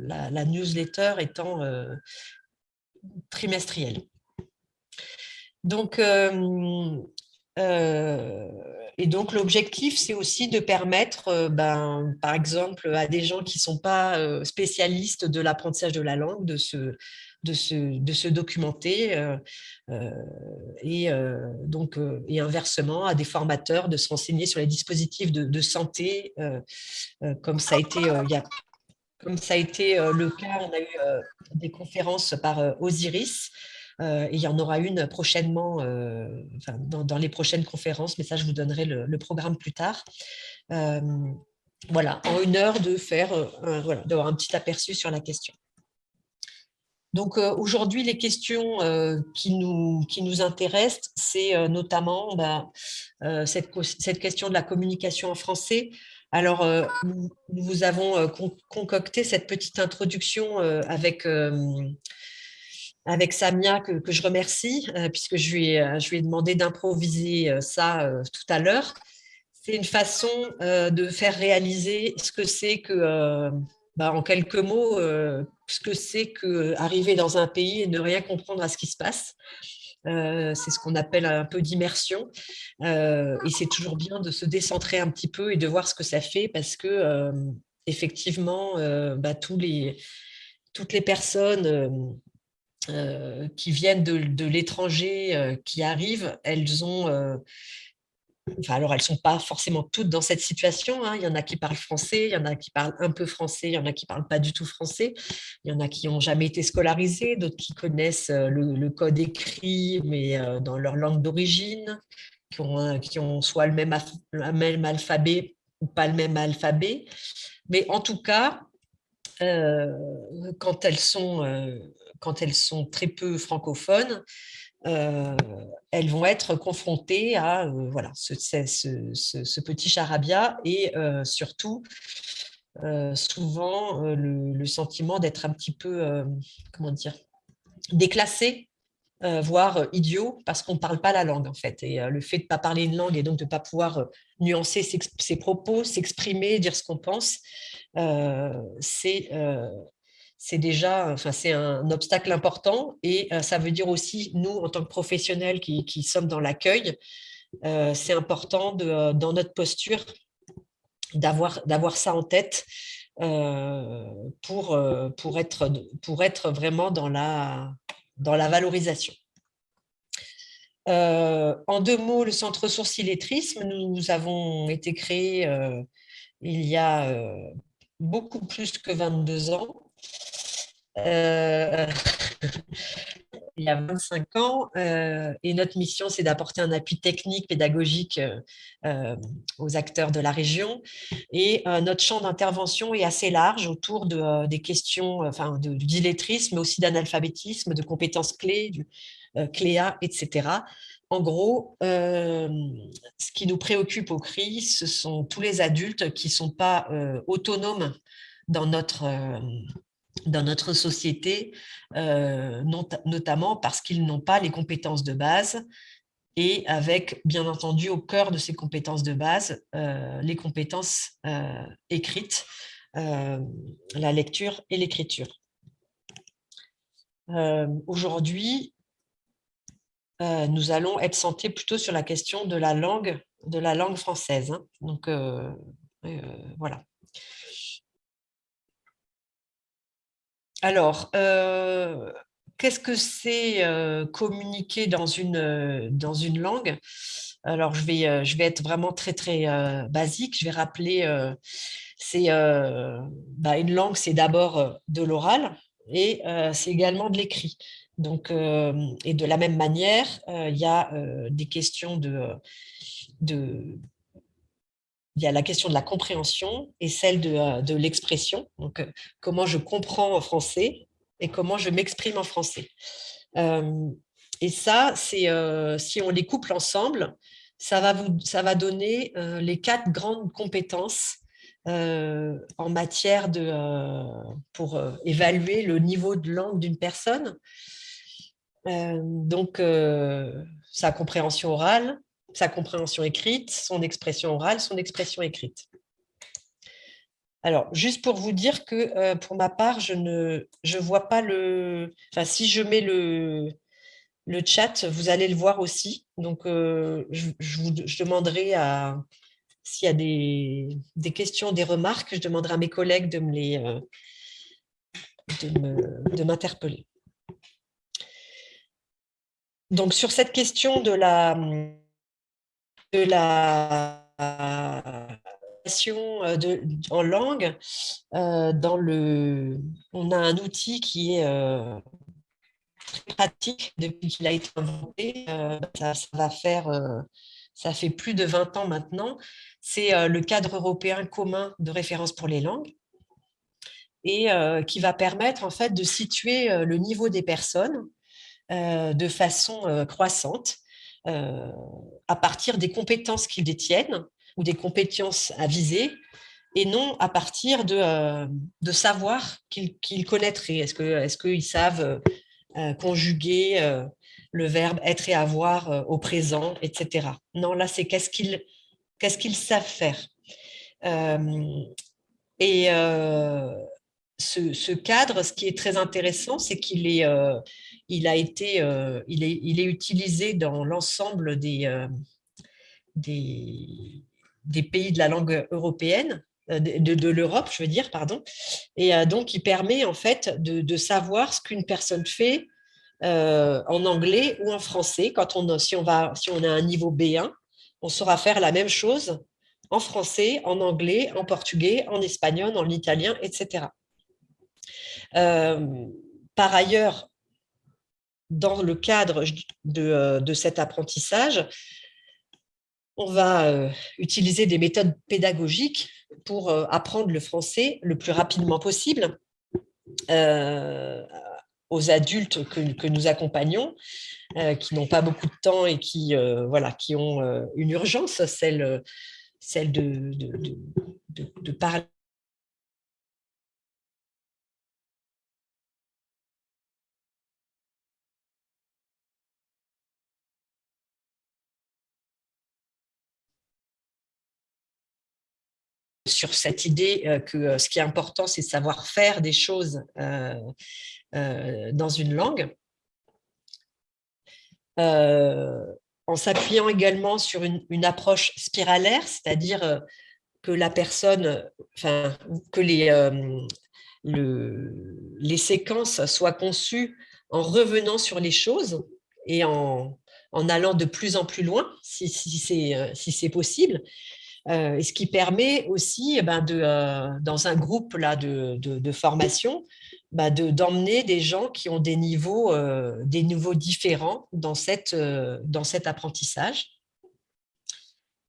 la newsletter étant trimestrielle. Donc, et donc, l'objectif, c'est aussi de permettre, par exemple, à des gens qui ne sont pas spécialistes de l'apprentissage de la langue de se documenter et inversement à des formateurs de se renseigner sur les dispositifs de santé, comme ça a été le cas. On a eu des conférences par Osiris. Et il y en aura une prochainement, dans les prochaines conférences, mais ça, je vous donnerai le programme plus tard. Voilà, en 1 heure de faire, d'avoir un petit aperçu sur la question. Donc aujourd'hui, les questions qui nous intéressent, c'est notamment cette question de la communication en français. Alors, nous vous avons concocté cette petite introduction avec Samia, que je remercie, puisque je lui ai demandé d'improviser ça tout à l'heure. C'est une façon de faire réaliser ce que c'est que, en quelques mots, ce que c'est qu'arriver dans un pays et ne rien comprendre à ce qui se passe. C'est ce qu'on appelle un peu d'immersion. Et c'est toujours bien de se décentrer un petit peu et de voir ce que ça fait, parce que, effectivement, toutes les personnes qui viennent de l'étranger, qui arrivent, elles ont… alors, elles ne sont pas forcément toutes dans cette situation, hein. Il y en a qui parlent français, il y en a qui parlent un peu français, il y en a qui ne parlent pas du tout français, il y en a qui n'ont jamais été scolarisés, d'autres qui connaissent le code écrit, mais dans leur langue d'origine, qui ont soit le même alphabet ou pas le même alphabet. Mais en tout cas, quand elles sont très peu francophones, elles vont être confrontées à ce petit charabia et surtout souvent le sentiment d'être un petit peu, comment dire, déclassé, voire idiot, parce qu'on ne parle pas la langue en fait. Et le fait de ne pas parler une langue et donc de ne pas pouvoir nuancer ses propos, s'exprimer, dire ce qu'on pense, c'est déjà, c'est un obstacle important. Et ça veut dire aussi, nous, en tant que professionnels qui sommes dans l'accueil, c'est important dans notre posture d'avoir ça en tête pour être vraiment dans la valorisation. En 2 mots, le Centre Ressources Illettrisme, nous avons été créés il y a beaucoup plus que 22 ans. Il y a 25 ans, et notre mission, c'est d'apporter un appui technique, pédagogique aux acteurs de la région. Et notre champ d'intervention est assez large autour des questions d'illettrisme, mais aussi d'analphabétisme, de compétences clés, du CLEA, etc. En gros, ce qui nous préoccupe au CRI, ce sont tous les adultes qui ne sont pas autonomes dans notre société, notamment parce qu'ils n'ont pas les compétences de base, et avec, bien entendu, au cœur de ces compétences de base, les compétences écrites, la lecture et l'écriture. Aujourd'hui, nous allons être centrés plutôt sur la question de la langue française, hein. Donc, voilà. Alors, qu'est-ce que c'est communiquer dans une langue? Alors, je vais être vraiment très, très basique. Je vais rappeler, une langue, c'est d'abord de l'oral et c'est également de l'écrit. Donc, et de la même manière, il y a des questions il y a la question de la compréhension et celle de l'expression. Donc, comment je comprends en français et comment je m'exprime en français. Et ça, si on les couple ensemble, ça va donner les 4 grandes compétences en matière pour évaluer le niveau de langue d'une personne. Donc, sa compréhension orale, sa compréhension écrite, son expression orale, son expression écrite. Alors, juste pour vous dire que pour ma part, je vois pas enfin, si je mets le chat, vous allez le voir aussi. Donc, je demanderai s'il y a des questions, des remarques, je demanderai à mes collègues de m'interpeller. Donc, sur cette question de la en langue, on a un outil qui est très pratique depuis qu'il a été inventé. Ça fait plus de 20 ans maintenant. C'est le cadre européen commun de référence pour les langues et qui va permettre en fait de situer le niveau des personnes de façon croissante euh, à partir des compétences qu'ils détiennent ou des compétences à viser et non à partir de savoir qu'ils connaîtraient. Est-ce qu'ils savent conjuguer le verbe être et avoir au présent, etc. Non, là, c'est qu'est-ce qu'ils savent faire. Euh, et ce cadre, ce qui est très intéressant, c'est il est utilisé dans l'ensemble des, des pays de la langue européenne, de l'Europe, je veux dire, pardon. Et donc, il permet en fait de savoir ce qu'une personne fait en anglais ou en français. Si on a un niveau B1, on saura faire la même chose en français, en anglais, en portugais, en espagnol, en italien, etc. Euh, Par ailleurs, dans le cadre de cet apprentissage, on va utiliser des méthodes pédagogiques pour apprendre le français le plus rapidement possible euh, aux adultes que nous accompagnons, qui n'ont pas beaucoup de temps et qui ont une urgence, celle de parler sur cette idée que ce qui est important, c'est de savoir faire des choses dans une langue, euh, en s'appuyant également sur une approche spiralaire, c'est-à-dire que la personne, enfin, que les séquences soient conçues en revenant sur les choses et en allant de plus en plus loin, si c'est possible. Et ce qui permet aussi, dans un groupe là, de formation, d'emmener des gens qui ont des niveaux différents dans cet apprentissage.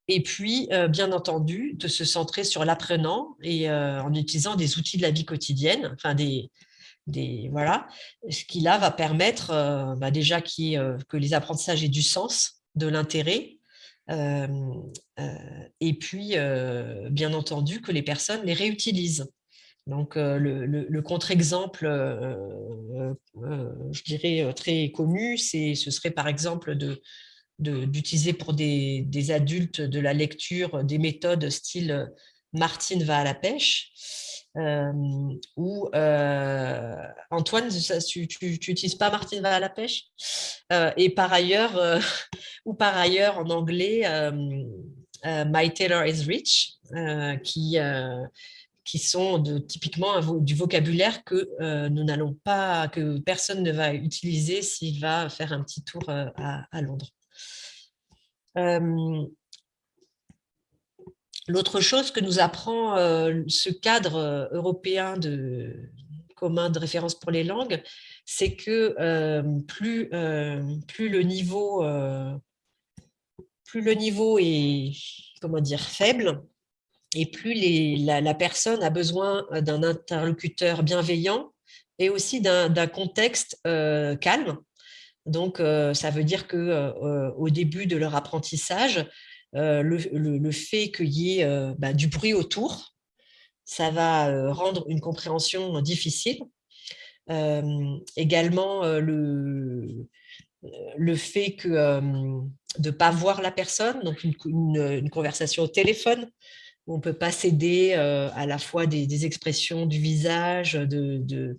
Et puis, bien entendu, de se centrer sur l'apprenant et en utilisant des outils de la vie quotidienne, enfin voilà, ce qui là va permettre déjà que les apprentissages aient du sens, de l'intérêt, euh, et puis bien entendu que les personnes les réutilisent. Donc le contre-exemple, je dirais très connu, ce serait par exemple d'utiliser pour des adultes de la lecture des méthodes style Martine va à la pêche. Euh, ou Antoine, tu n'utilises pas Martine va à la pêche. Et par ailleurs, ou par ailleurs en anglais, My Tailor is Rich, qui sont typiquement du vocabulaire que personne ne va utiliser s'il va faire un petit tour à Londres. L'autre chose que nous apprend ce cadre européen commun de référence pour les langues, c'est que plus le niveau est, comment dire, faible, et plus la personne a besoin d'un interlocuteur bienveillant et aussi d'un contexte calme. Donc, ça veut dire qu'au début de leur apprentissage, le fait qu'il y ait du bruit autour, ça va rendre une compréhension difficile. Également, le fait de ne pas voir la personne, donc une conversation au téléphone, on ne peut pas céder à la fois des expressions du visage, de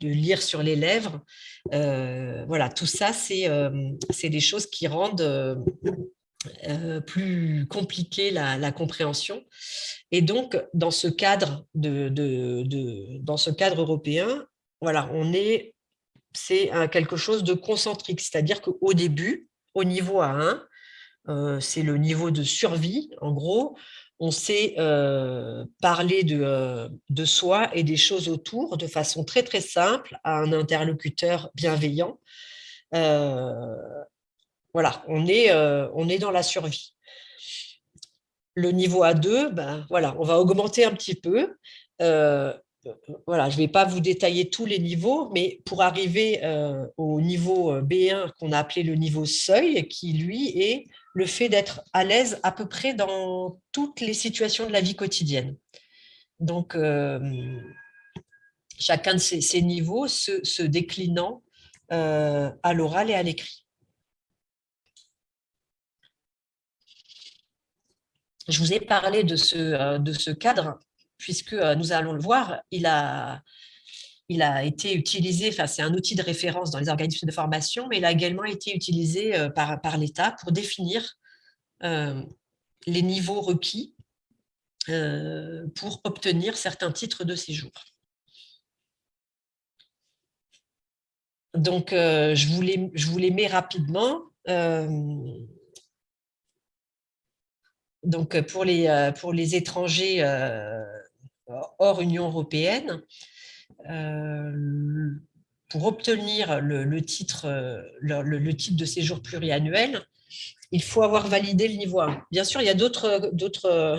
lire sur les lèvres. Voilà, tout ça, c'est des choses qui rendent plus compliquée la compréhension. Et donc, dans ce cadre, dans ce cadre européen, voilà, c'est quelque chose de concentrique, c'est-à-dire qu'au début, au niveau A1, c'est le niveau de survie, en gros, on sait parler de soi et des choses autour de façon très très simple à un interlocuteur bienveillant. Voilà, on est dans la survie. Le niveau A2, ben, voilà, on va augmenter un petit peu. Voilà, je ne vais pas vous détailler tous les niveaux, mais pour arriver au niveau B1 qu'on a appelé le niveau seuil, qui lui est le fait d'être à l'aise à peu près dans toutes les situations de la vie quotidienne. Donc, chacun de ces niveaux se déclinant à l'oral et à l'écrit. Je vous ai parlé de ce cadre, puisque nous allons le voir, il a été utilisé, enfin c'est un outil de référence dans les organismes de formation, mais il a également été utilisé par l'État pour définir les niveaux requis pour obtenir certains titres de séjour. Donc, je vous les mets rapidement. Donc, pour les étrangers hors Union européenne, pour obtenir le titre de séjour pluriannuel, il faut avoir validé le niveau 1. Bien sûr, il y a d'autres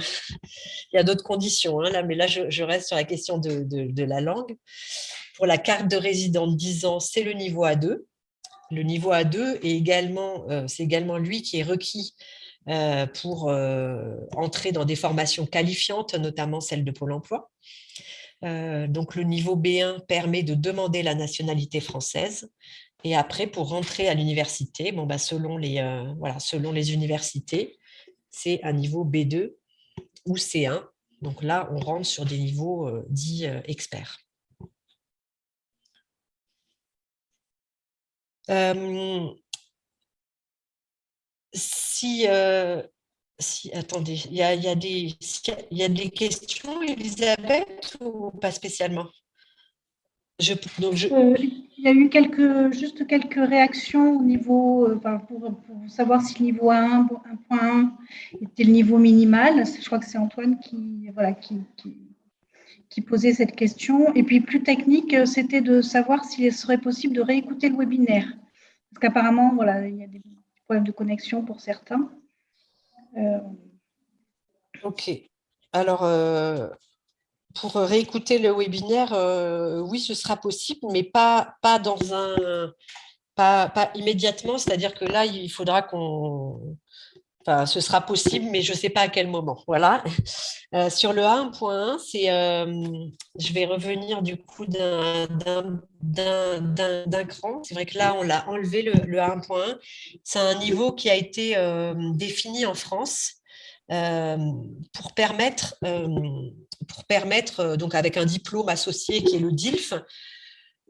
conditions, hein, là, mais là, je reste sur la question de la langue. Pour la carte de résident de 10 ans, c'est le niveau A2. Le niveau A2 est c'est également lui qui est requis pour entrer dans des formations qualifiantes, notamment celle de Pôle emploi. Donc, le niveau B1 permet de demander la nationalité française. Et après, pour rentrer à l'université, bon, bah, selon les universités, c'est un niveau B2 ou C1. Donc là, on rentre sur des niveaux dits experts. Attendez, il y a des questions, Elisabeth, ou pas spécialement? Il y a eu juste quelques réactions au niveau, pour savoir si le niveau 1.1 était le niveau minimal. Je crois que c'est Antoine qui posait cette question. Et puis plus technique, c'était de savoir s'il serait possible de réécouter le webinaire. Parce qu'apparemment, voilà, il y a des problèmes de connexion pour certains. Ok. Alors, pour réécouter le webinaire, oui, ce sera possible, mais pas immédiatement. C'est-à-dire que là, il faudra Enfin, ce sera possible, mais je ne sais pas à quel moment. Voilà. Sur le A1.1, je vais revenir du coup d'un cran. C'est vrai que là, on l'a enlevé le A1.1. C'est un niveau qui a été défini en France pour permettre, donc avec un diplôme associé qui est le DILF,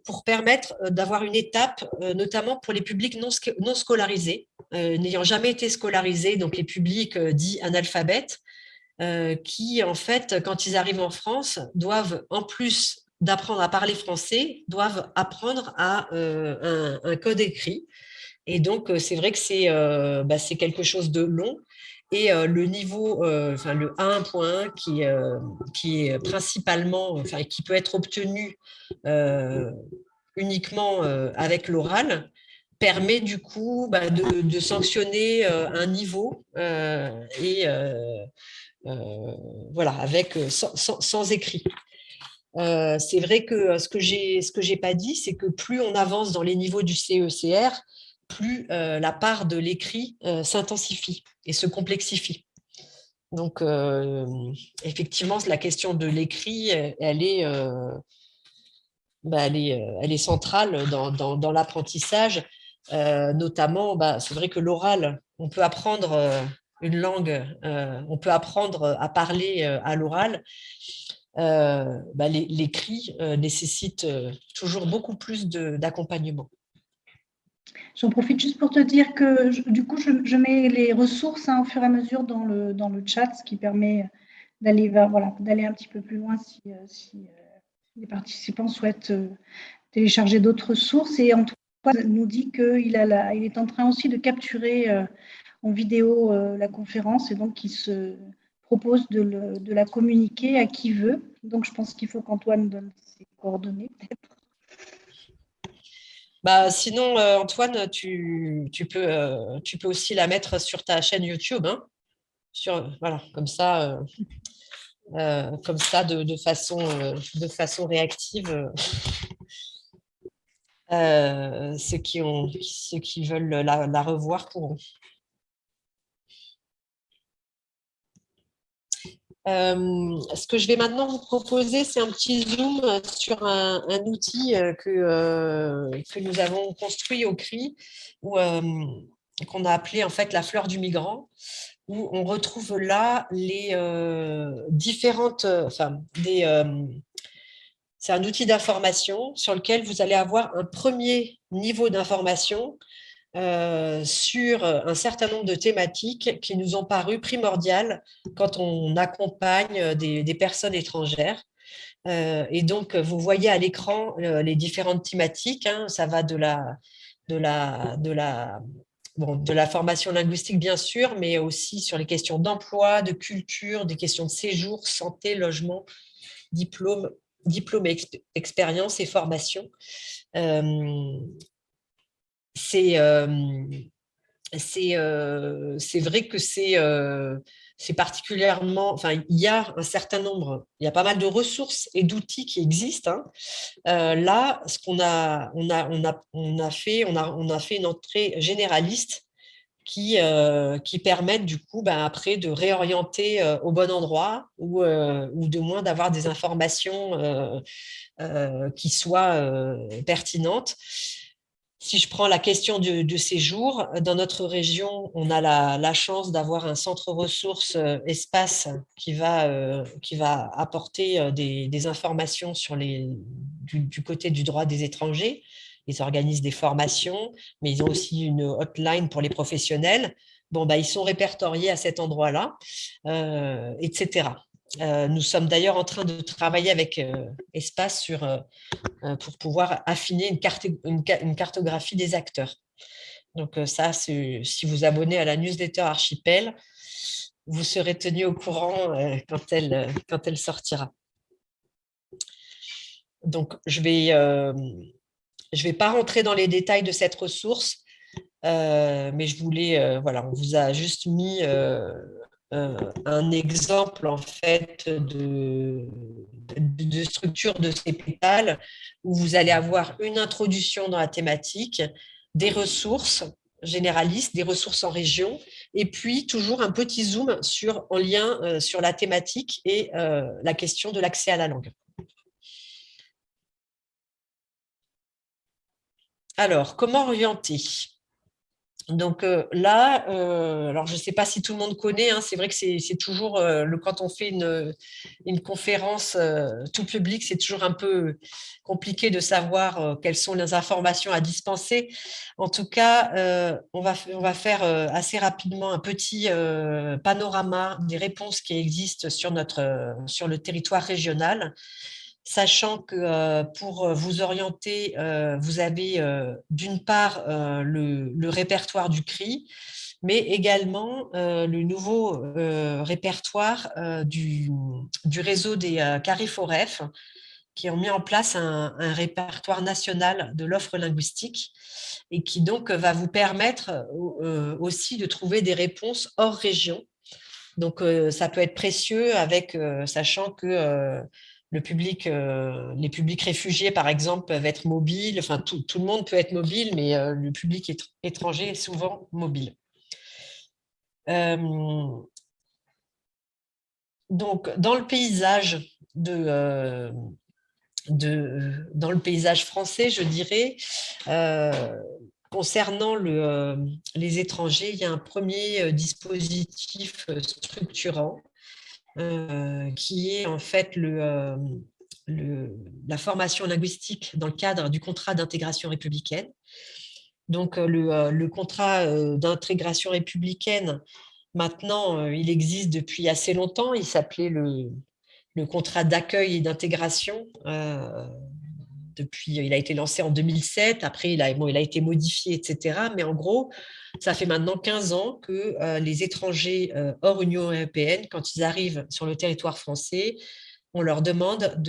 pour permettre d'avoir une étape, notamment pour les publics non scolarisés, n'ayant jamais été scolarisés, donc les publics dits analphabètes, qui, en fait, quand ils arrivent en France, doivent, en plus d'apprendre à parler français, doivent apprendre à un code écrit. Et donc, c'est vrai que c'est quelque chose de long. Et le niveau, le A1.1, qui est principalement, enfin, qui peut être obtenu uniquement avec l'oral, permet du coup de sanctionner un niveau et voilà, avec sans écrit. C'est vrai que ce que j'ai pas dit, c'est que plus on avance dans les niveaux du CECR, plus la part de l'écrit s'intensifie et se complexifie. Donc, effectivement, la question de l'écrit, elle est centrale dans l'apprentissage. Notamment, c'est vrai que l'oral, on peut apprendre une langue, on peut apprendre à parler à l'oral, l'écrit nécessite toujours beaucoup plus d'accompagnement. J'en profite juste pour te dire que du coup, je mets les ressources au fur et à mesure dans le chat, ce qui permet d'aller d'aller un petit peu plus loin si les participants souhaitent télécharger d'autres sources. Et Antoine nous dit qu'il est en train aussi de capturer en vidéo la conférence et donc il se propose de la communiquer à qui veut. Donc je pense qu'il faut qu'Antoine donne ses coordonnées peut-être. Sinon, Antoine, tu peux aussi la mettre sur ta chaîne YouTube, hein, voilà, comme ça de façon réactive. Ceux qui veulent la revoir pourront. Ce que je vais maintenant vous proposer, c'est un petit zoom sur un outil que nous avons construit au CRI, qu'on a appelé en fait la fleur du migrant, où on retrouve là les différentes, c'est un outil d'information sur lequel vous allez avoir un premier niveau d'information sur un certain nombre de thématiques qui nous ont paru primordiales quand on accompagne des personnes étrangères. Et donc, vous voyez à l'écran les différentes thématiques, hein, ça va de la formation linguistique, bien sûr, mais aussi sur les questions d'emploi, de culture, des questions de séjour, santé, logement, diplôme, expérience et formation. C'est vrai que c'est particulièrement, enfin, il y a un certain nombre, il y a pas mal de ressources et d'outils qui existent, hein. Là, ce qu'on a, on a fait une entrée généraliste qui permettent du coup après de réorienter au bon endroit ou de moins d'avoir des informations qui soient pertinentes. Si je prends la question de séjour, dans notre région, on a la chance d'avoir un centre ressources espace qui va apporter des informations du côté du droit des étrangers. Ils organisent des formations, mais ils ont aussi une hotline pour les professionnels. Ils sont répertoriés à cet endroit-là, etc. Nous sommes d'ailleurs en train de travailler avec Espace pour pouvoir affiner une cartographie des acteurs. Donc ça, si vous abonnez à la newsletter Archipel, vous serez tenu au courant quand elle sortira. Donc, je vais pas rentrer dans les détails de cette ressource, mais on vous a juste mis un exemple en fait de structure de ces pétales où vous allez avoir une introduction dans la thématique, des ressources généralistes, des ressources en région, et puis toujours un petit zoom en lien sur la thématique et la question de l'accès à la langue. Alors, comment orienter ? Donc là, alors je ne sais pas si tout le monde connaît, hein, c'est vrai que c'est toujours, quand on fait une conférence tout public, c'est toujours un peu compliqué de savoir quelles sont les informations à dispenser. En tout cas, on va faire assez rapidement un petit panorama des réponses qui existent sur le territoire régional, sachant que pour vous orienter, vous avez d'une part le répertoire du CRI, mais également le nouveau répertoire du réseau des Cariforef, qui ont mis en place un répertoire national de l'offre linguistique et qui donc va vous permettre aussi de trouver des réponses hors région. Donc, ça peut être précieux sachant que les publics réfugiés, par exemple, peuvent être mobiles. Enfin, tout le monde peut être mobile, mais le public étranger est souvent mobile. Donc, dans le paysage dans le paysage français, je dirais, concernant les étrangers, il y a un premier dispositif structurant qui est en fait la formation linguistique dans le cadre du contrat d'intégration républicaine. Donc, le contrat d'intégration républicaine, maintenant, il existe depuis assez longtemps. Il s'appelait le contrat d'accueil et d'intégration. Il a été lancé en 2007. Après, il a été modifié, etc. Mais en gros, ça fait maintenant 15 ans que les étrangers hors Union européenne, quand ils arrivent sur le territoire français, on leur demande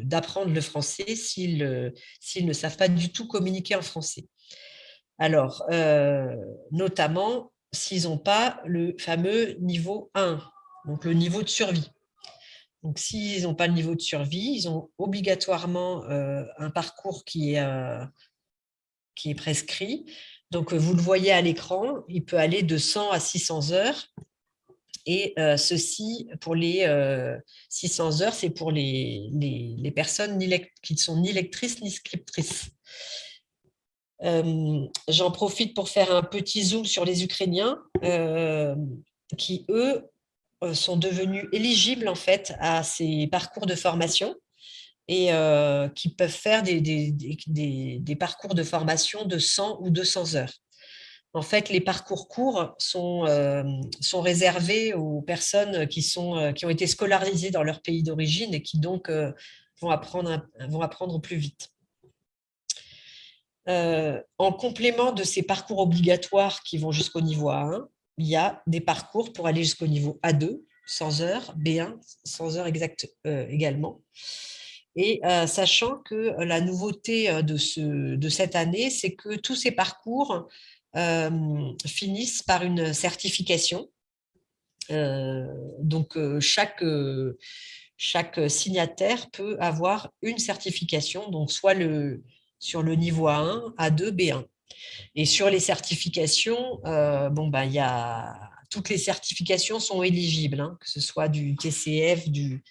d'apprendre le français s'ils ne savent pas du tout communiquer en français. Alors, notamment s'ils n'ont pas le fameux niveau 1, donc le niveau de survie. Donc, s'ils n'ont pas le niveau de survie, ils ont obligatoirement un parcours qui est prescrit. Donc, vous le voyez à l'écran, il peut aller de 100 à 600 heures. Et ceci, pour les 600 heures, c'est pour les personnes qui ne sont ni lectrices ni scriptrices. J'en profite pour faire un petit zoom sur les Ukrainiens qui, eux, sont devenus éligibles en fait à ces parcours de formation et qui peuvent faire des parcours de formation de 100 ou 200 heures. En fait, les parcours courts sont réservés aux personnes qui ont été scolarisées dans leur pays d'origine et qui donc vont apprendre plus vite. En complément de ces parcours obligatoires qui vont jusqu'au niveau A1, il y a des parcours pour aller jusqu'au niveau A2, 100 heures, B1, 100 heures exactes également. Et sachant que la nouveauté de cette année, c'est que tous ces parcours finissent par une certification. Donc, chaque signataire peut avoir une certification, donc soit sur le niveau A1, A2, B1. Et sur les certifications, toutes les certifications sont éligibles, hein, que ce soit du TCF, du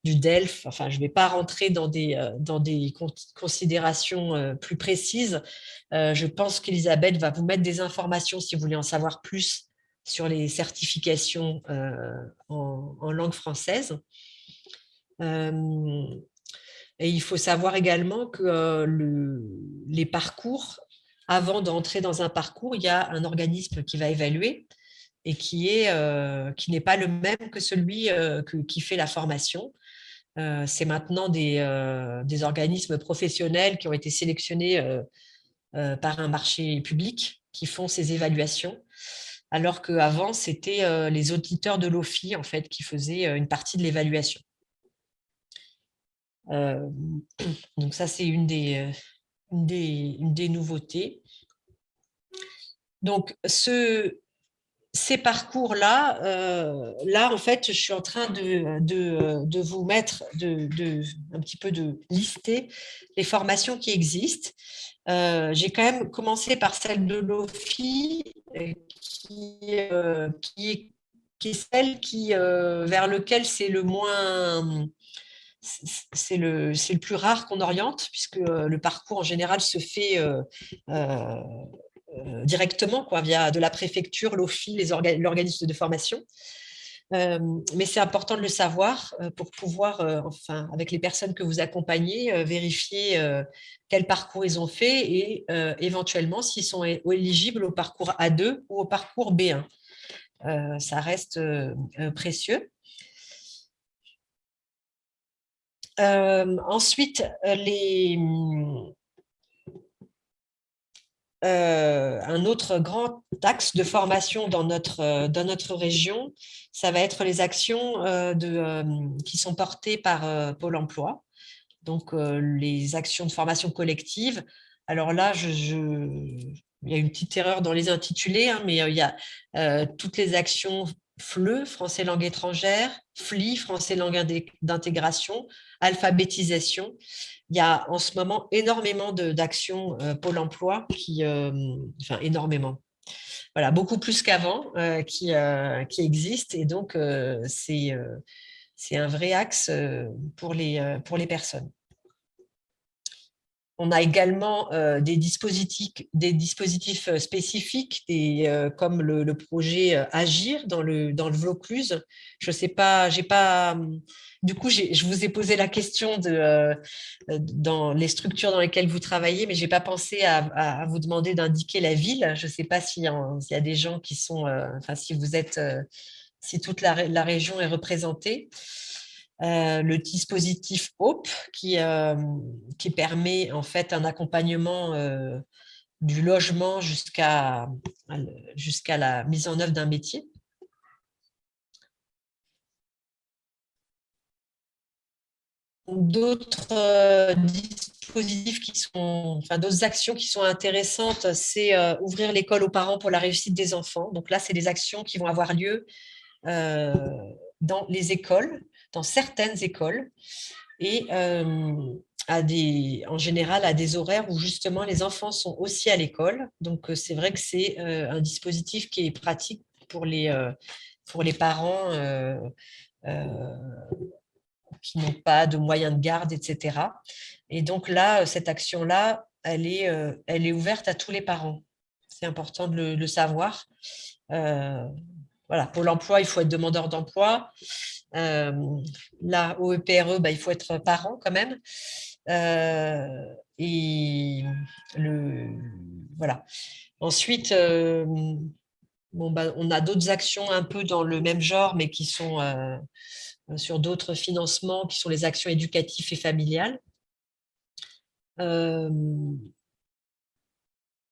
DELF. Enfin, je ne vais pas rentrer dans des considérations plus précises. Je pense qu'Elisabeth va vous mettre des informations si vous voulez en savoir plus sur les certifications en langue française. Et il faut savoir également que les parcours, avant d'entrer dans un parcours, il y a un organisme qui va évaluer et qui n'est pas le même que celui qui fait la formation. C'est maintenant des organismes professionnels qui ont été sélectionnés par un marché public qui font ces évaluations, alors qu'avant, c'était les auditeurs de l'OFII en fait, qui faisaient une partie de l'évaluation. Donc ça, c'est une des nouveautés. Donc, ces parcours-là, là, en fait, je suis en train de vous mettre, un petit peu de lister les formations qui existent. J'ai quand même commencé par celle de l'OFI, qui est celle vers lequel c'est le moins... C'est le plus rare qu'on oriente, puisque le parcours en général se fait directement, quoi, via de la préfecture, l'OFI, l'organisme de formation. Mais c'est important de le savoir pour pouvoir, enfin, avec les personnes que vous accompagnez, vérifier quel parcours ils ont fait et éventuellement s'ils sont éligibles au parcours A2 ou au parcours B1. Ça reste précieux. Ensuite, un autre grand axe de formation dans notre région, ça va être les actions qui sont portées par Pôle emploi, donc les actions de formation collective. Alors là, il y a une petite erreur dans les intitulés, hein, mais il y a toutes les actions FLE, français langue étrangère, FLI, français langue d'intégration, alphabétisation. Il y a en ce moment énormément d'actions Pôle emploi enfin énormément, voilà, beaucoup plus qu'avant qui existent, et donc c'est un vrai axe pour les personnes. On a également des dispositifs spécifiques, comme le projet Agir dans le Vaucluse. Je sais pas, j'ai pas. Du coup, je vous ai posé la question dans les structures dans lesquelles vous travaillez, mais j'ai pas pensé à vous demander d'indiquer la ville. Je ne sais pas s'il y a des gens qui sont, enfin, si vous êtes, si toute la région est représentée. Le dispositif HOPE qui permet en fait un accompagnement du logement jusqu'à la mise en œuvre d'un métier. D'autres dispositifs d'autres actions qui sont intéressantes, c'est ouvrir l'école aux parents pour la réussite des enfants. Donc là, c'est des actions qui vont avoir lieu dans les écoles, dans certaines écoles, et en général à des horaires où justement les enfants sont aussi à l'école. Donc c'est vrai que c'est un dispositif qui est pratique pour les parents qui n'ont pas de moyens de garde, etc. Et donc là, cette action-là, elle est ouverte à tous les parents. C'est important de le savoir. Voilà, pour l'emploi, il faut être demandeur d'emploi. Là, au EPRE, il faut être parent quand même. Et voilà. Ensuite, on a d'autres actions un peu dans le même genre, mais qui sont sur d'autres financements, qui sont les actions éducatives et familiales.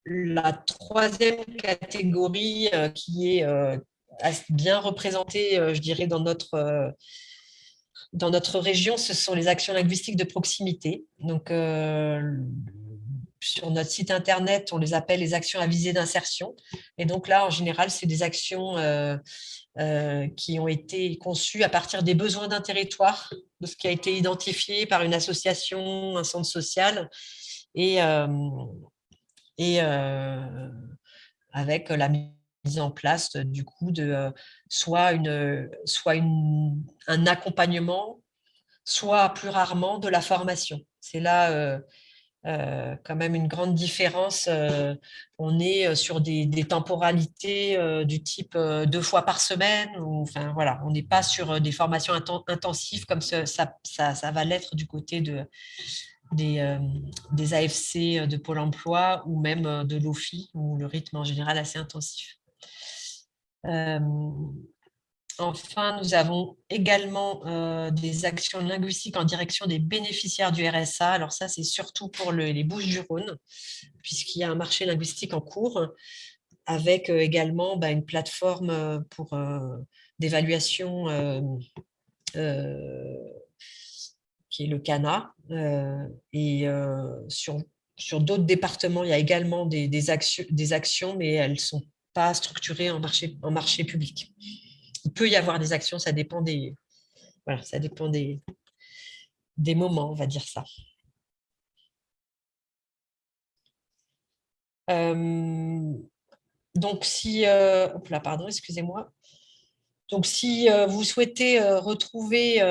La troisième catégorie qui est bien représentée, je dirais, dans notre région, ce sont les actions linguistiques de proximité. Donc, sur notre site internet, on les appelle les actions à visée d'insertion. Et donc là, en général, c'est des actions qui ont été conçues à partir des besoins d'un territoire, de ce qui a été identifié par une association, un centre social, et avec la mise en place du coup de soit un accompagnement, soit plus rarement de la formation. C'est là quand même une grande différence. On est sur des temporalités du type 2 fois par semaine. Enfin, voilà, on n'est pas sur des formations intensives comme ça va l'être du côté des AFC de Pôle emploi ou même de l'OFI, où le rythme en général est assez intensif. Enfin, nous avons également des actions linguistiques en direction des bénéficiaires du RSA. Alors ça, c'est surtout pour les Bouches-du-Rhône, puisqu'il y a un marché linguistique en cours, avec également une plateforme d'évaluation qui est le CANA. Et sur d'autres départements, il y a également des actions, mais elles ne sont pas structurées en marché public. Il peut y avoir des actions, ça dépend ça dépend des moments, on va dire ça. Donc, pardon, excusez-moi. Donc, si vous souhaitez retrouver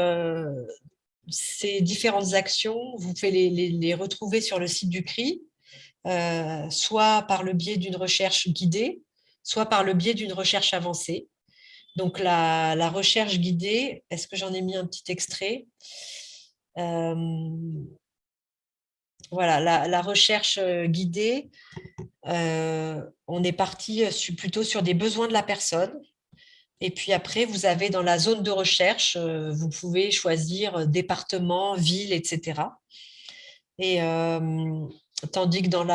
ces différentes actions, vous pouvez les retrouver sur le site du CRI, soit par le biais d'une recherche guidée, soit par le biais d'une recherche avancée. Donc, la recherche guidée, est-ce que j'en ai mis un petit extrait? Voilà, la recherche guidée, on est parti plutôt sur des besoins de la personne. Et puis après, vous avez dans la zone de recherche, vous pouvez choisir département, ville, etc. Et tandis que dans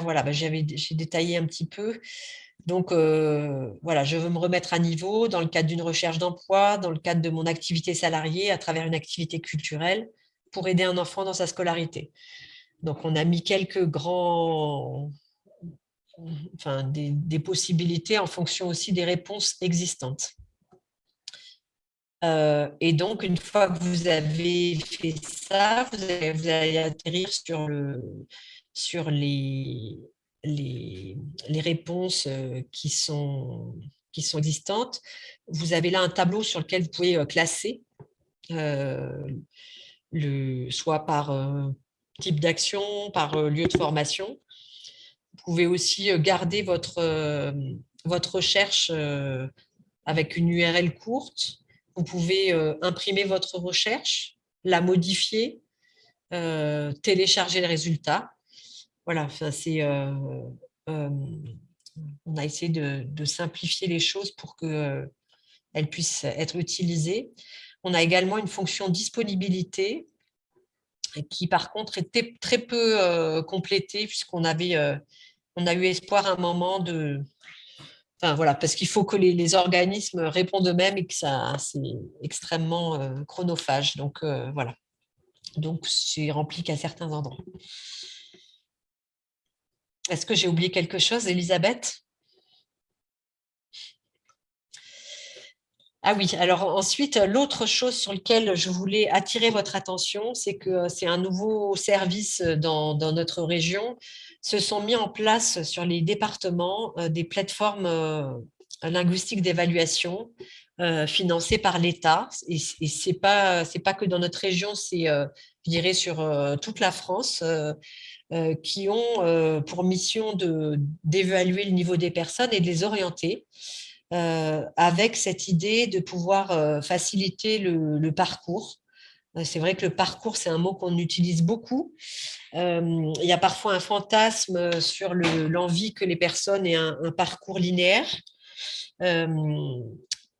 voilà, j'ai détaillé un petit peu. Donc, voilà, je veux me remettre à niveau dans le cadre d'une recherche d'emploi, dans le cadre de mon activité salariée, à travers une activité culturelle, pour aider un enfant dans sa scolarité. Donc, on a mis des possibilités en fonction aussi des réponses existantes. Et donc, une fois que vous avez fait ça, vous allez atterrir sur les réponses qui sont existantes. Vous avez là un tableau sur lequel vous pouvez classer, soit par type d'action, par lieu de formation. Vous pouvez aussi garder votre recherche avec une URL courte. Vous pouvez imprimer votre recherche, la modifier, télécharger le résultat. Voilà, on a essayé de simplifier les choses pour qu'elles puissent être utilisées. On a également une fonction disponibilité qui, par contre, était très peu complétée puisqu'on on a eu espoir à un moment Enfin, voilà, parce qu'il faut que les organismes répondent eux-mêmes et que c'est extrêmement chronophage. Donc, voilà. Donc, c'est rempli qu'à certains endroits. Est-ce que j'ai oublié quelque chose, Elisabeth? Ah oui, alors ensuite, l'autre chose sur laquelle je voulais attirer votre attention, c'est que c'est un nouveau service dans notre région. Se sont mis en place sur les départements des plateformes linguistiques d'évaluation financées par l'État. Et c'est pas que dans notre région, c'est, je dirais, sur toute la France, qui ont pour mission d'évaluer le niveau des personnes et de les orienter avec cette idée de pouvoir faciliter le parcours. C'est vrai que le parcours, c'est un mot qu'on utilise beaucoup. Il y a parfois un fantasme sur l'envie que les personnes aient un parcours linéaire.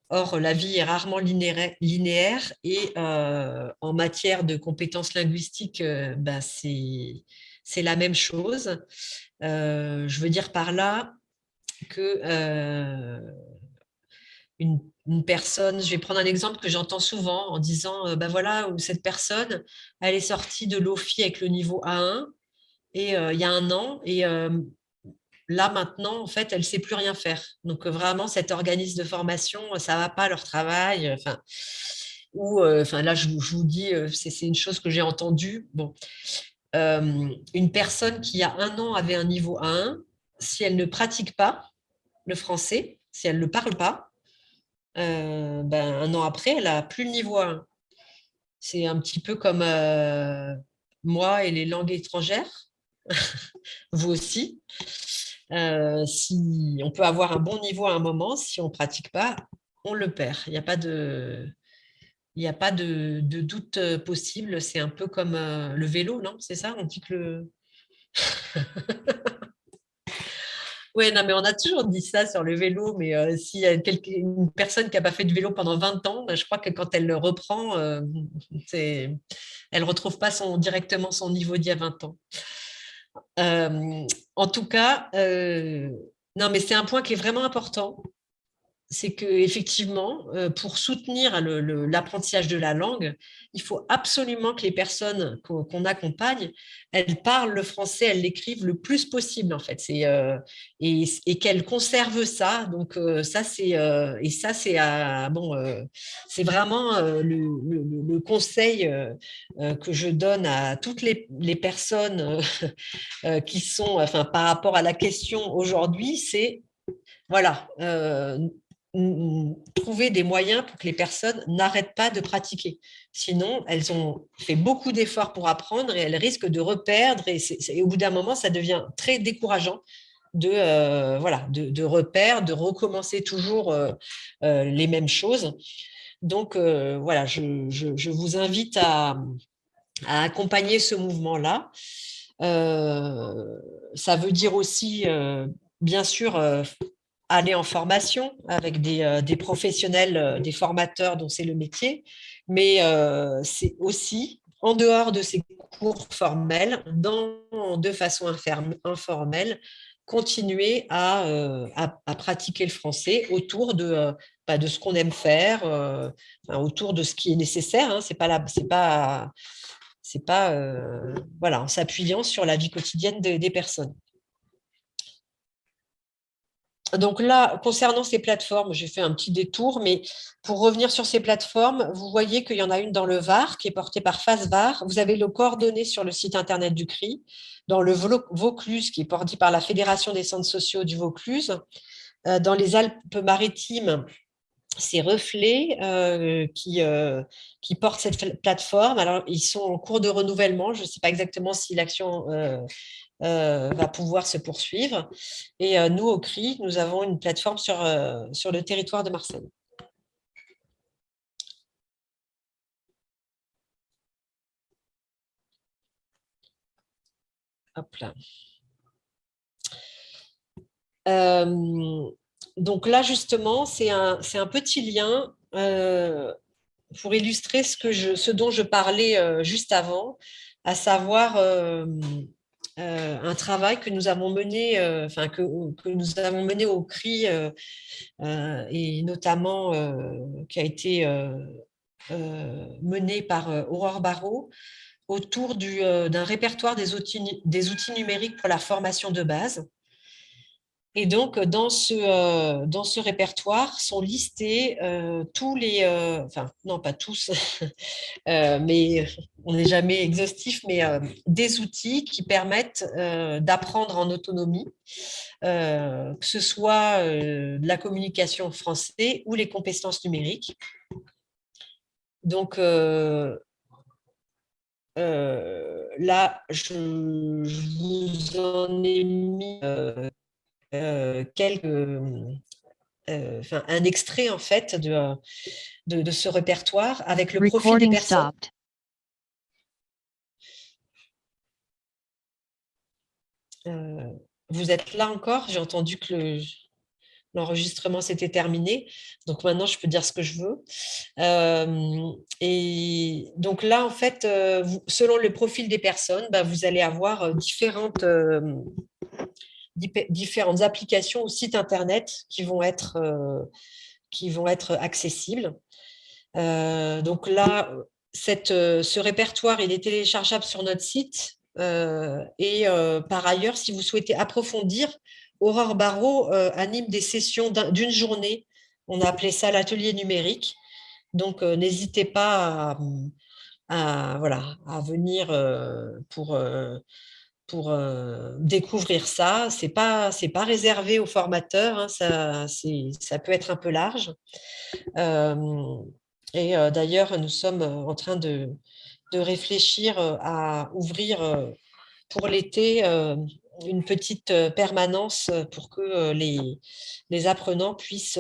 Or, la vie est rarement linéaire et en matière de compétences linguistiques, c'est la même chose. Je veux dire par là que une personne, je vais prendre un exemple que j'entends souvent en disant, ben voilà, cette personne, elle est sortie de l'OFI avec le niveau A1 et il y a un an, et là maintenant, en fait, elle ne sait plus rien faire. Donc vraiment, cet organisme de formation, ça ne va pas leur travail. Enfin, enfin là, je vous dis, c'est une chose que j'ai entendue. Bon, une personne qui, il y a un an, avait un niveau A1, si elle ne pratique pas le français, si elle ne le parle pas, un an après, elle n'a plus le niveau 1. C'est un petit peu comme moi et les langues étrangères, vous aussi. Si on peut avoir un bon niveau à un moment, si on ne pratique pas, on le perd. Il n'y a pas de doute possible. C'est un peu comme le vélo, non? C'est ça? On dit que le... Oui, non, mais on a toujours dit ça sur le vélo, mais s'il y a une personne qui n'a pas fait de vélo pendant 20 ans, je crois que quand elle le reprend, elle ne retrouve pas directement son niveau d'il y a 20 ans. En tout cas, non, mais c'est un point qui est vraiment important. C'est qu'effectivement, pour soutenir l'apprentissage de la langue, il faut absolument que les personnes qu'on accompagne, elles parlent le français, elles l'écrivent le plus possible, en fait. Et qu'elles conservent ça. Donc, ça, c'est vraiment le conseil que je donne à toutes les personnes qui sont, enfin, par rapport à la question aujourd'hui, c'est voilà, trouver des moyens pour que les personnes n'arrêtent pas de pratiquer. Sinon, elles ont fait beaucoup d'efforts pour apprendre et elles risquent de reperdre. Et au bout d'un moment, ça devient très décourageant de reperdre, de recommencer toujours les mêmes choses. Donc, voilà, je vous invite à accompagner ce mouvement-là. Ça veut dire aussi, bien sûr, aller en formation avec des professionnels, des formateurs dont c'est le métier, mais c'est aussi, en dehors de ces cours formels, de façon informelle, continuer à pratiquer le français autour de ce qu'on aime faire, autour de ce qui est nécessaire. Hein, c'est pas voilà, en s'appuyant sur la vie quotidienne des personnes. Donc là, concernant ces plateformes, j'ai fait un petit détour, mais pour revenir sur ces plateformes, vous voyez qu'il y en a une dans le Var qui est portée par FaceVar. Vous avez le coordonnées sur le site internet du CRI, dans le Vaucluse qui est porté par la Fédération des centres sociaux du Vaucluse, dans les Alpes-Maritimes. c'est Reflet qui porte cette plateforme. Alors, ils sont en cours de renouvellement. Je ne sais pas exactement si l'action va pouvoir se poursuivre. Et nous, au CRI, nous avons une plateforme sur le territoire de Marseille. Hop là. Donc là, justement, c'est un petit lien pour illustrer ce dont je parlais juste avant, à savoir un travail que nous avons mené, que nous avons mené au CRI et notamment qui a été mené par Aurore Barraud autour d'un répertoire des outils numériques pour la formation de base. Et donc, dans ce répertoire sont listés tous les, enfin, non, pas tous, mais on n'est jamais exhaustif, mais des outils qui permettent d'apprendre en autonomie, que ce soit de la communication français ou les compétences numériques. Donc, là, je vous en ai mis un extrait en fait de ce répertoire avec le profil des personnes. Vous êtes là encore? J'ai entendu que l'enregistrement s'était terminé, donc maintenant je peux dire ce que je veux. Et donc là, en fait, selon le profil des personnes, vous allez avoir différentes applications ou sites internet qui vont être accessibles. Donc là, ce répertoire, il est téléchargeable sur notre site. Et par ailleurs, si vous souhaitez approfondir, Aurore Barraud anime des sessions d'une journée. On a appelé ça l'atelier numérique. Donc, n'hésitez pas à venir pour découvrir ça. C'est pas réservé aux formateurs, hein, ça peut être un peu large. Et d'ailleurs, nous sommes en train de réfléchir à ouvrir pour l'été une petite permanence pour que les apprenants puissent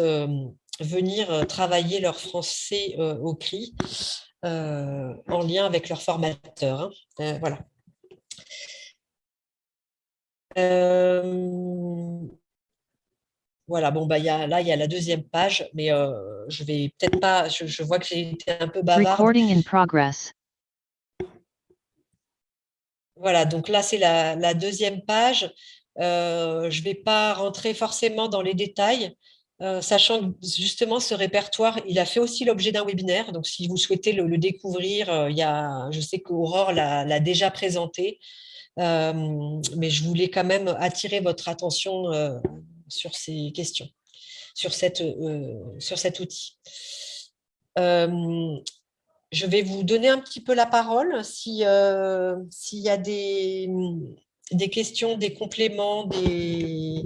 venir travailler leur français au CRI en lien avec leur formateur. Hein. Voilà. Voilà, bon, là, il y a la deuxième page, mais je vais peut-être pas, je vois que j'ai été un peu bavarde. Recording in progress. Voilà, donc là, c'est la deuxième page. Je ne vais pas rentrer forcément dans les détails, sachant que justement, ce répertoire, il a fait aussi l'objet d'un webinaire. Donc, si vous souhaitez le découvrir, je sais qu'Aurore l'a déjà présenté, mais je voulais quand même attirer votre attention sur ces questions, sur cet outil. Je vais vous donner un petit peu la parole s'il y a des questions, des compléments, des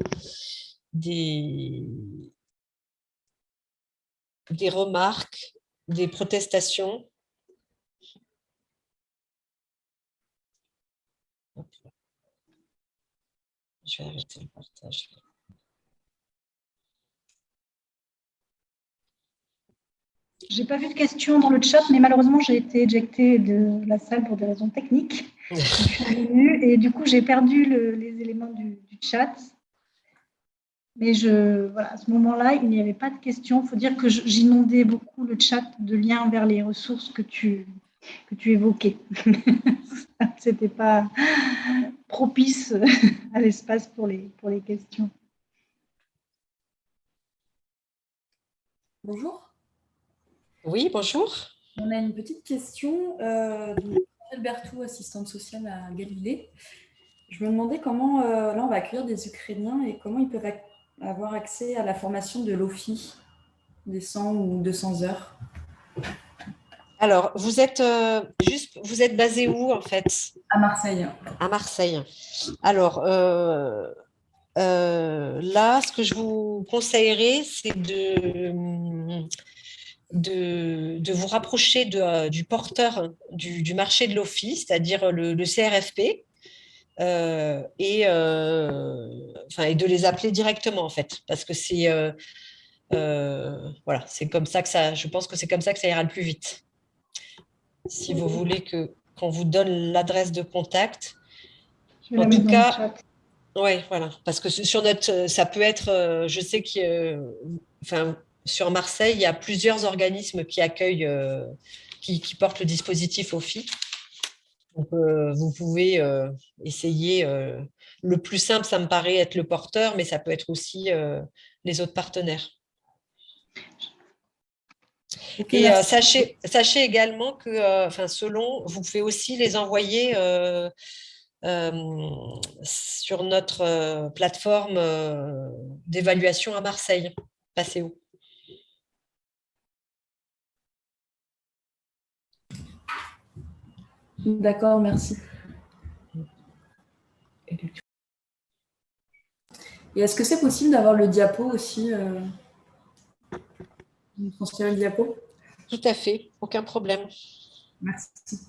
remarques, des protestations. Je vais arrêter le partage. Je n'ai pas vu de questions dans le chat, mais malheureusement, j'ai été éjectée de la salle pour des raisons techniques. Je suis revenue et du coup, j'ai perdu les éléments du chat. Mais voilà, à ce moment-là, il n'y avait pas de questions. Il faut dire que j'inondais beaucoup le chat de liens vers les ressources que tu évoquais. Ce n'était pas propice à l'espace pour les questions. Bonjour. Oui, bonjour. On a une petite question de Albertou, assistante sociale à Galilée. Je me demandais comment, là, on va accueillir des Ukrainiens et comment ils peuvent avoir accès à la formation de l'OFI, des 100 ou 200 heures. Alors, vous êtes basé où, en fait? À Marseille. À Marseille. Alors, là, ce que je vous conseillerais, c'est de vous rapprocher du porteur du marché de l'office, c'est-à-dire le CRFP, et de les appeler directement, en fait, parce que voilà, c'est comme ça que ça, je pense que c'est comme ça que ça ira le plus vite. Si vous voulez qu'on vous donne l'adresse de contact, Je vais en la tout mettre dans le cas, chat. ouais, voilà, parce que sur notre, ça peut être, je sais enfin, sur Marseille, il y a plusieurs organismes qui accueillent, qui portent le dispositif OFI. Donc, vous pouvez essayer. Le plus simple, ça me paraît être le porteur, mais ça peut être aussi les autres partenaires. Ok, Et merci. sachez également que, enfin, selon, vous pouvez aussi les envoyer sur notre plateforme d'évaluation à Marseille, Passéo. D'accord, merci. Et est-ce que c'est possible d'avoir le diapo aussi transférer le diapo? Tout à fait, aucun problème. Merci.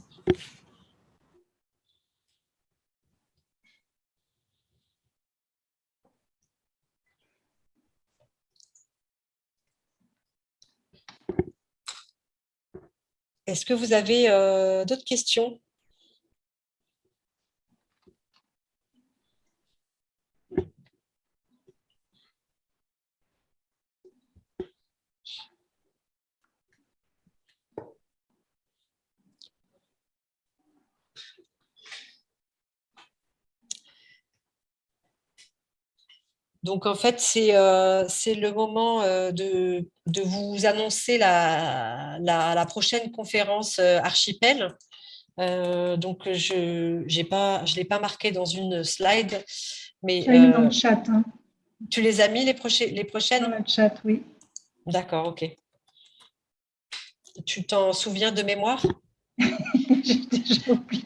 Est-ce que vous avez d'autres questions? Donc, en fait, c'est le moment de vous annoncer la prochaine conférence Archipel. Donc, je ne l'ai pas marqué dans une slide, mais Je l'ai mis dans le chat. Hein. tu les as mis les Dans prochaines? le chat, oui. D'accord, ok. Tu t'en souviens de mémoire? J'ai déjà oublié.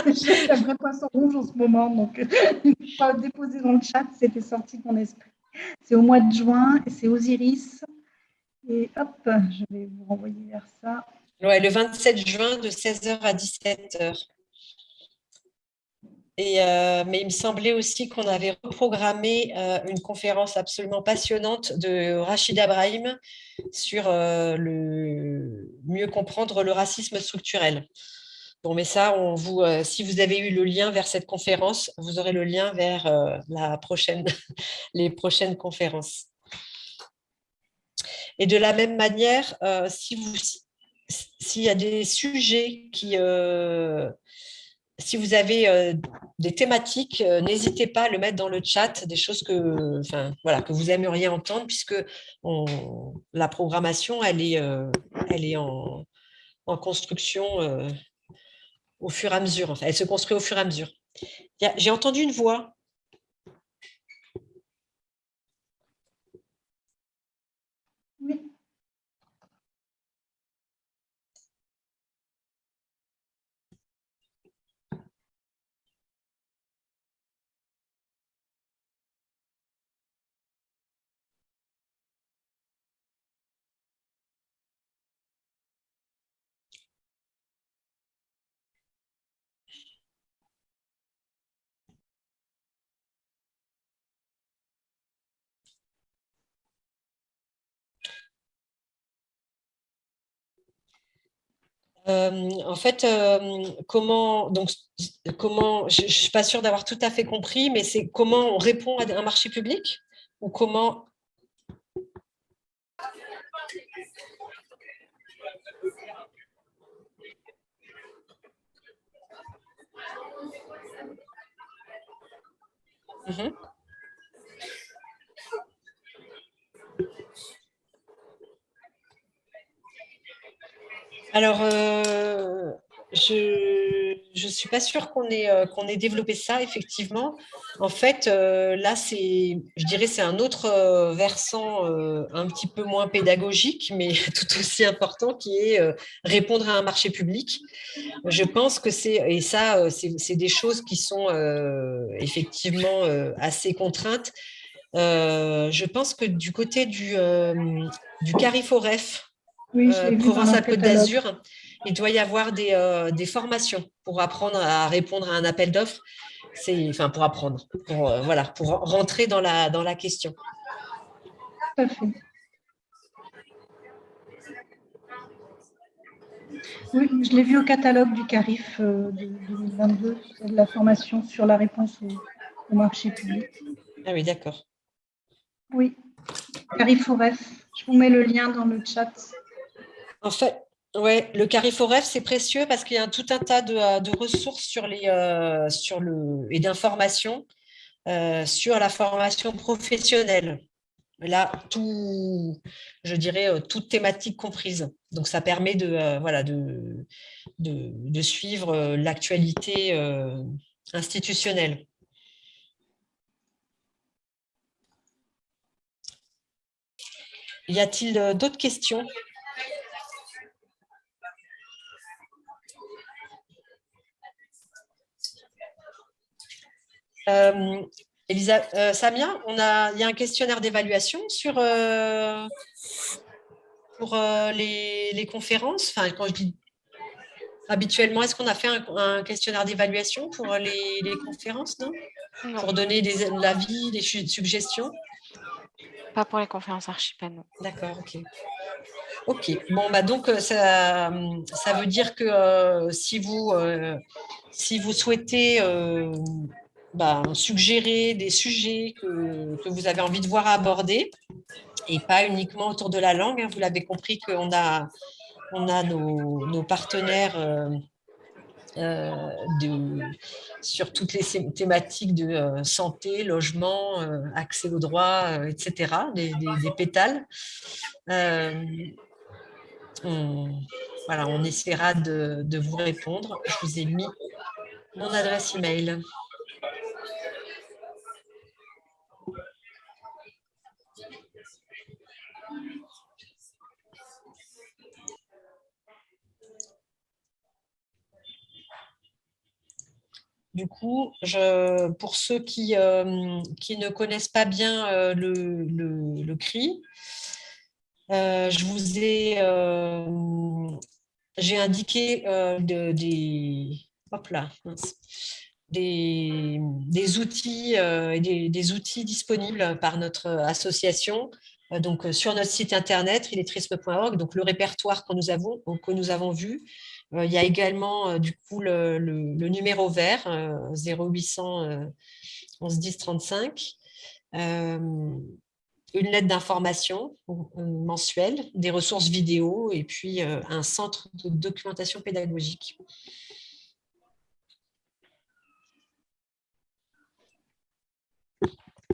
J'ai un vrai poisson rouge en ce moment, donc une fois déposé dans le chat, c'était sorti de mon esprit. C'est au mois de juin et c'est Osiris. Et hop, je vais vous renvoyer vers ça. Ouais, le 27 juin de 16h à 17h. Mais il me semblait aussi qu'on avait reprogrammé une conférence absolument passionnante de Rachida Brahim sur mieux comprendre le racisme structurel. Bon, mais ça, si vous avez eu le lien vers cette conférence, vous aurez le lien vers les prochaines conférences. Et de la même manière, s'il y a des sujets si vous avez des thématiques, n'hésitez pas à le mettre dans le chat, des choses que vous aimeriez entendre, puisque la programmation, elle est en construction au fur et à mesure. Enfin, elle se construit au fur et à mesure. J'ai entendu une voix. Oui. En fait, je ne suis pas sûre d'avoir tout à fait compris, mais c'est comment on répond à un marché public ou comment. Mhm. Alors, je je suis pas sûre qu'on ait développé ça, effectivement. En fait, là, je dirais, c'est un autre versant un petit peu moins pédagogique, mais tout aussi important, qui est répondre à un marché public. Je pense que et ça, c'est des choses qui sont effectivement assez contraintes. Je pense que du côté du Cariforef, Oui, je l'ai vu dans leur Provence-Alpes-Côte catalogue. d'Azur, il doit y avoir des formations pour apprendre à répondre à un appel d'offres. Enfin, pour apprendre, voilà, pour rentrer dans la question. Tout à fait. Oui, je l'ai vu au catalogue du CARIF de 2022, c'est de la formation sur la réponse au marché public. Ah oui, d'accord. Oui, Cariforef. Je vous mets le lien dans le chat. En fait, ouais, le Cariforef, c'est précieux parce qu'il y a tout un tas de ressources et d'informations sur la formation professionnelle. Là, je dirais, toute thématique comprise. Donc, ça permet voilà, de suivre l'actualité institutionnelle. Y a-t-il d'autres questions ? Samia, il y a un questionnaire d'évaluation pour les conférences. Enfin, quand je dis habituellement, est-ce qu'on a fait un questionnaire d'évaluation pour les conférences, non ? Non. Pour donner l'avis, des suggestions ? Pas pour les conférences Archipel, non. D'accord, ok. Ok, bon, bah donc ça veut dire que si vous souhaitez suggérer des sujets que vous avez envie de voir abordés, et pas uniquement autour de la langue, hein, vous l'avez compris qu'on a nos partenaires sur toutes les thématiques de santé, logement, accès aux droits, etc., des pétales. On essaiera de vous répondre. Je vous ai mis mon adresse email. Du coup, pour ceux qui ne connaissent pas bien le CRI, j'ai indiqué des outils et des outils disponibles par notre association. Donc, sur notre site internet, illettrisme.org, donc le répertoire que nous avons vu. Il y a également du coup le numéro vert 0800 11 10 35. Une lettre d'information mensuelle, des ressources vidéo et puis un centre de documentation pédagogique.